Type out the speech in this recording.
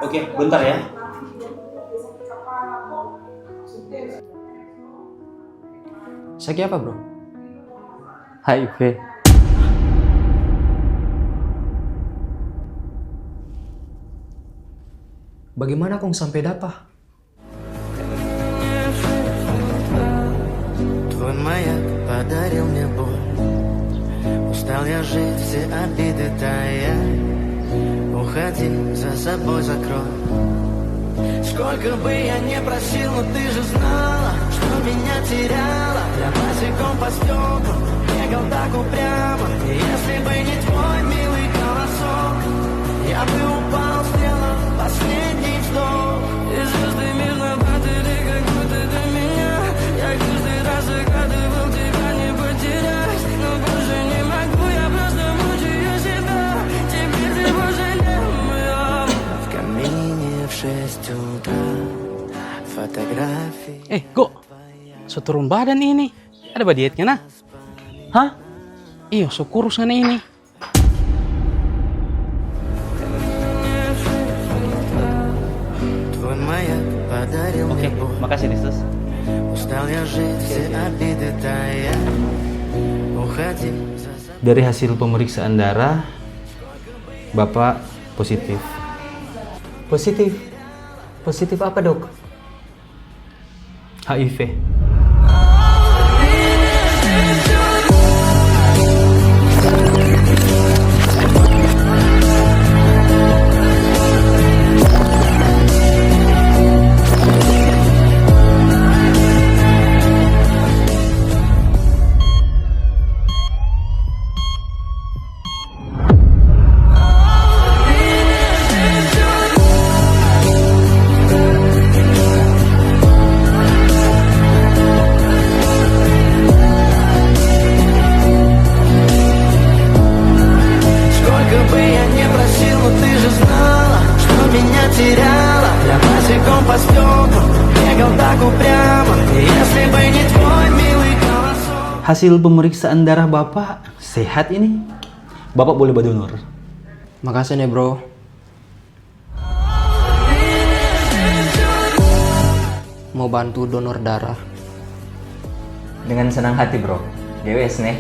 Oke, bentar ya. Sakit apa bro? HIV. Bagaimana kong sampai dapat? Твой маяк подарил мне боль. Устал я жить, все обиды тая. Уходи, за собой закрой. Сколько бы я не просил, но ты же знала, что меня теряла. Я босиком по стеклам бегал так упрямо. И если бы не твой милый голосок, я бы упал, сделал последний вздох. И звезды мирно падали, как будто до меня. Я каждый раз загадывал тебя не потерять. Но больше не могу, я просто мучаю себя. Теперь ты пожалел меня. В камине в 6 утра фотографии. Go, so turun badan ini. Ada ba dietnya na? Hah? Iyo, so kurus na ini. Твой маяк подарил Oke, мне боль. makasih Listus. Устал я жить, все обиды тая. Уходи. Dari hasil pemeriksaan darah, Bapak positif. Positif. Positif apa dok? HIV. Сколько бы я не просил, но ты же знала, что меня теряла. Я босиком по стеклам бегал так упрямо. И если бы не твой милый голосок. Hasil pemeriksaan darah Bapak sehat ini. Bapak boleh berdonor. Makasih nih bro. Mau bantu donor darah. Dengan senang hati bro. Dewes nih.